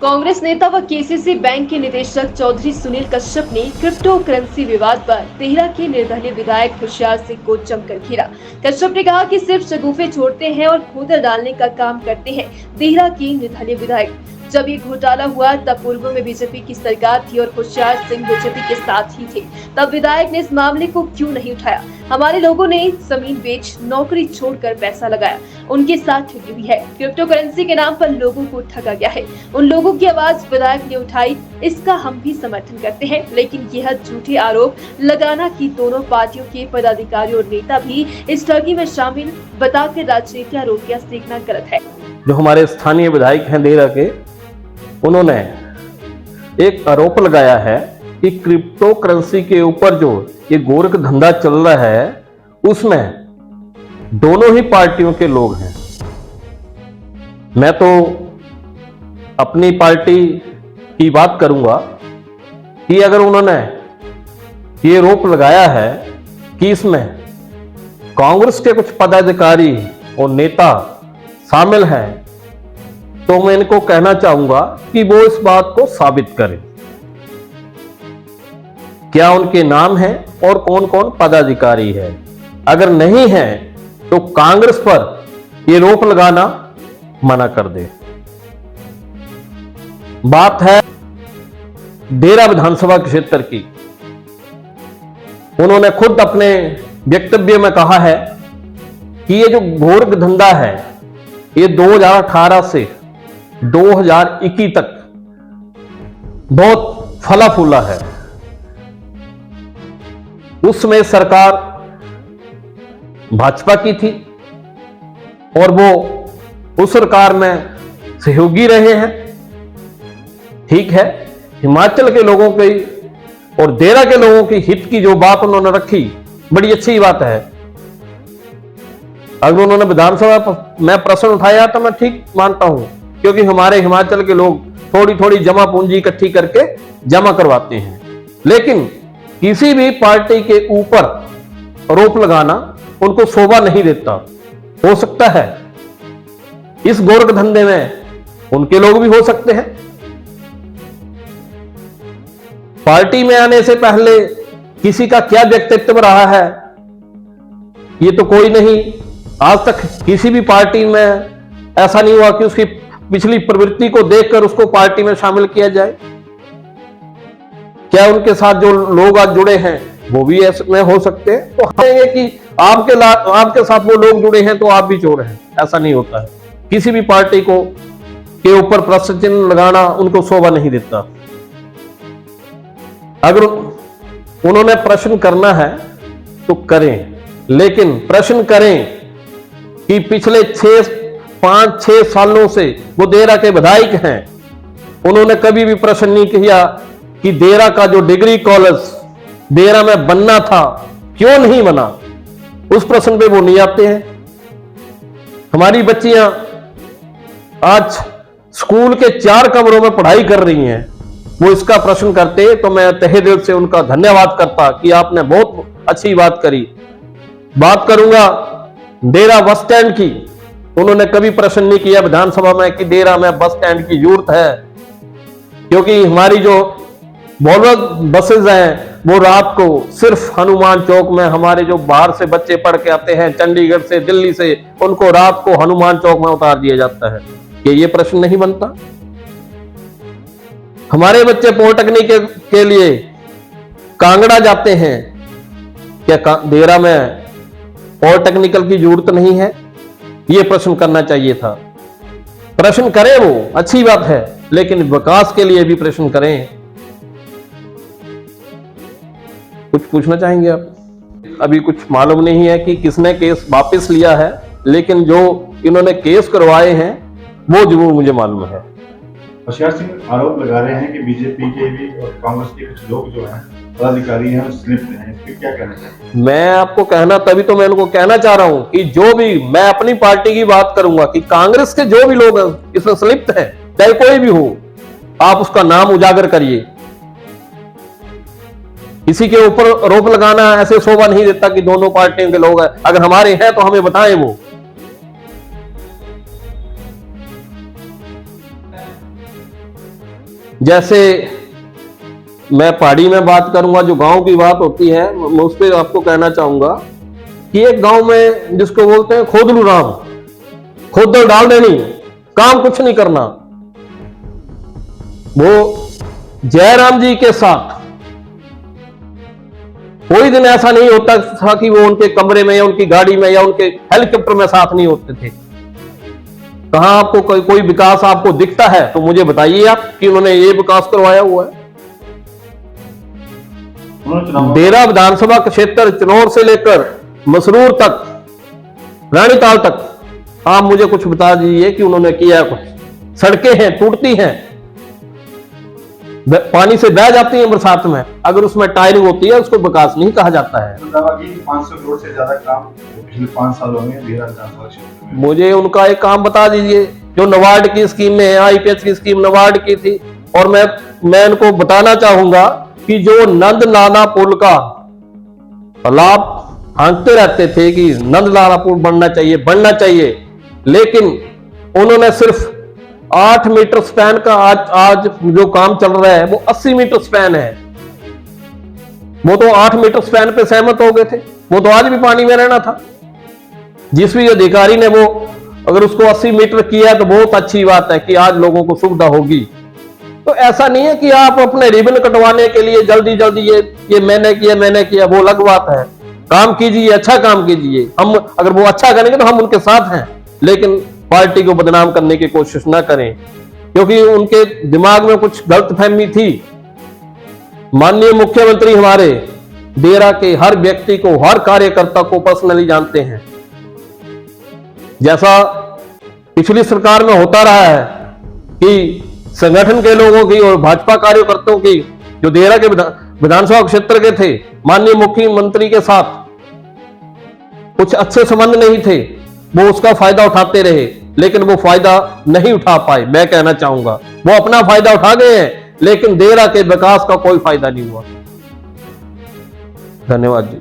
कांग्रेस नेता व KCC bank के निदेशक चौधरी सुनील कश्यप ने क्रिप्टो करेंसी विवाद पर तेहरा के निर्दलीय विधायक होशियार सिंह को जमकर घेरा। कश्यप ने कहा कि सिर्फ शगुफे छोड़ते हैं और खोदर डालने का काम करते हैं तेहरा के निर्दलीय विधायक। जब ये घोटाला हुआ तब पूर्व में बीजेपी की सरकार थी और होशियार सिंह बीजेपी के साथ ही थे। तब विधायक ने इस मामले को क्यों नहीं उठाया? हमारे लोगों ने जमीन बेच नौकरी छोड़कर पैसा लगाया, उनके साथ ठगी हुई है। क्रिप्टो करेंसी के नाम पर लोगों को ठगा गया है। उन लोगों की आवाज विधायक ने उठाई, इसका हम भी समर्थन करते हैं, लेकिन यह झूठे आरोप लगाना कि दोनों पार्टियों के पदाधिकारी और नेता भी इस ठगी में शामिल बताकर राजनीति आरोपियां सीखना गलत है। जो हमारे स्थानीय विधायक हैं देहरा के, उन्होंने एक आरोप लगाया है कि क्रिप्टो करेंसी के ऊपर जो ये गोरख धंधा चल रहा है उसमें दोनों ही पार्टियों के लोग हैं। मैं तो अपनी पार्टी की बात करूंगा कि अगर उन्होंने ये आरोप लगाया है कि इसमें कांग्रेस के कुछ पदाधिकारी और नेता शामिल हैं, तो मैं इनको कहना चाहूंगा कि वो इस बात को साबित करें। क्या उनके नाम है और कौन कौन पदाधिकारी है? अगर नहीं है तो कांग्रेस पर ये आरोप लगाना मना कर दे। बात है देहरा विधानसभा क्षेत्र की। उन्होंने खुद अपने वक्तव्य में कहा है कि ये जो गोरख धंधा है ये 2018 से 2021 तक बहुत फला फूला है। उसमें सरकार भाजपा की थी और वो उस सरकार में सहयोगी रहे हैं। ठीक है, हिमाचल के लोगों की और देहरा के लोगों की हित की जो बात उन्होंने रखी, बड़ी अच्छी बात है। अगर उन्होंने विधानसभा में प्रश्न उठाया तो मैं ठीक मानता हूं, क्योंकि हमारे हिमाचल के लोग थोड़ी थोड़ी जमा पूंजी इकट्ठी करके जमा करवाते हैं। लेकिन किसी भी पार्टी के ऊपर आरोप लगाना उनको शोभा नहीं देता। हो सकता है इस गोरख धंधे में उनके लोग भी हो सकते हैं। पार्टी में आने से पहले किसी का क्या व्यक्तित्व रहा है ये तो कोई नहीं, आज तक किसी भी पार्टी में ऐसा नहीं हुआ कि उसकी पिछली प्रवृत्ति को देखकर उसको पार्टी में शामिल किया जाए। क्या उनके साथ जो लोग आज जुड़े हैं वो भी ऐसे हो सकते हैं? तो कहेंगे कि आपके साथ वो लोग जुड़े हैं तो आप भी चोर हैं, ऐसा नहीं होता है। किसी भी पार्टी को के ऊपर प्रश्न चिन्ह लगाना उनको शोभा नहीं देता। अगर उन्होंने प्रश्न करना है तो करें, लेकिन प्रश्न करें कि पिछले 5-6 सालों से वो देहरा के विधायक हैं, उन्होंने कभी भी प्रश्न नहीं किया कि देहरा का जो डिग्री कॉलेज देहरा में बनना था क्यों नहीं बना। उस प्रश्न पे वो नहीं आते हैं। हमारी बच्चियां आज स्कूल के 4 कमरों में पढ़ाई कर रही हैं, वो इसका प्रश्न करते तो मैं तहे दिल से उनका धन्यवाद करता कि आपने बहुत अच्छी बात करी। बात करूंगा देहरा बस स्टैंड की। उन्होंने कभी प्रश्न नहीं किया विधानसभा में कि देहरा में बस स्टैंड की जरूरत है, क्योंकि हमारी जो वॉल्वो बसेज हैं वो रात को सिर्फ हनुमान चौक में, हमारे जो बाहर से बच्चे पढ़ के आते हैं चंडीगढ़ से, दिल्ली से, उनको रात को हनुमान चौक में उतार दिया जाता है। कि ये प्रश्न नहीं बनता? हमारे बच्चे पॉलिटेक्निक के लिए कांगड़ा जाते हैं, क्या देहरा में पॉलिटेक्निकल की जरूरत नहीं है? ये प्रश्न करना चाहिए था। प्रश्न करें, वो अच्छी बात है, लेकिन विकास के लिए भी प्रश्न करें। कुछ पूछना चाहेंगे आप? अभी कुछ मालूम नहीं है कि किसने केस वापस लिया है, लेकिन जो इन्होंने केस करवाए हैं वो जरूर मुझे मालूम है। होशियार सिंह आरोप लगा रहे हैं कि बीजेपी के भी और कांग्रेस के कुछ लोग जो हैं पदाधिकारी हैं स्लिप हैं, इस पे क्या कहना चाहिए? मैं आपको कहना, तभी तो मैं उनको कहना चाह रहा हूं कि जो भी, मैं अपनी पार्टी की बात करूंगा कि कांग्रेस के जो भी लोग हैं इसमें संलिप्त हैं, चाहे कोई भी हो, आप उसका नाम उजागर करिए। किसी के ऊपर आरोप लगाना ऐसे शोभा नहीं देता कि दोनों पार्टियों के लोग हैं। अगर हमारे हैं तो हमें बताएं वो। जैसे मैं पहाड़ी में बात करूंगा, जो गांव की बात होती है मैं उस पर आपको कहना चाहूंगा कि एक गांव में जिसको बोलते हैं खोदलू राम, खोदल डाल देनी, काम कुछ नहीं करना। वो जयराम जी के साथ कोई दिन ऐसा नहीं होता था कि वो उनके कमरे में या उनकी गाड़ी में या उनके हेलीकॉप्टर में साथ नहीं होते थे। कहां आपको कोई विकास आपको दिखता है तो मुझे बताइए आप कि उन्होंने ये विकास करवाया हुआ है। डेरा विधानसभा क्षेत्र चिनौर से लेकर मसरूर तक, रानीताल तक, आप मुझे कुछ बता दीजिए कि उन्होंने किया कुछ। सड़कें हैं, टूटती हैं, पानी से बह जाती हैं बरसात में, अगर उसमें टायरिंग होती है उसको विकास नहीं कहा जाता है। 500 करोड़ से ज्यादा काम पिछले 5 सालों में डेरा विधानसभा क्षेत्र में। मुझे उनका एक काम बता दीजिए जो नबार्ड की स्कीम में है, आईपीएच की स्कीम नबार्ड की थी। और मैं इनको बताना चाहूंगा कि जो नंद नाला पुल का तालाब हाँकते रहते थे कि नंद नाला पुल बनना चाहिए, लेकिन उन्होंने सिर्फ 8 मीटर स्पैन का आज जो काम चल रहा है वो 80 मीटर स्पैन है। वो तो 8 मीटर स्पैन पे सहमत हो गए थे, वो तो आज भी पानी में रहना था। जिस भी अधिकारी ने वो अगर उसको 80 मीटर किया तो बहुत अच्छी बात है कि आज लोगों को सुविधा होगी। तो ऐसा नहीं है कि आप अपने रिबन कटवाने के लिए जल्दी ये मैंने किया, वो अलग बात है। काम कीजिए, अच्छा काम कीजिए। हम अगर वो अच्छा करेंगे तो हम उनके साथ हैं, लेकिन पार्टी को बदनाम करने की कोशिश ना करें, क्योंकि उनके दिमाग में कुछ गलतफहमी थी। माननीय मुख्यमंत्री हमारे डेरा के हर व्यक्ति को, हर कार्यकर्ता को पर्सनली जानते हैं। जैसा पिछली सरकार में होता रहा है कि संगठन के लोगों की और भाजपा कार्यकर्ताओं की जो डेरा के विधानसभा क्षेत्र के थे, माननीय मुख्यमंत्री के साथ कुछ अच्छे संबंध नहीं थे, वो उसका फायदा उठाते रहे, लेकिन वो फायदा नहीं उठा पाए। मैं कहना चाहूंगा वो अपना फायदा उठा गए हैं, लेकिन डेरा के विकास का कोई फायदा नहीं हुआ। धन्यवाद जी।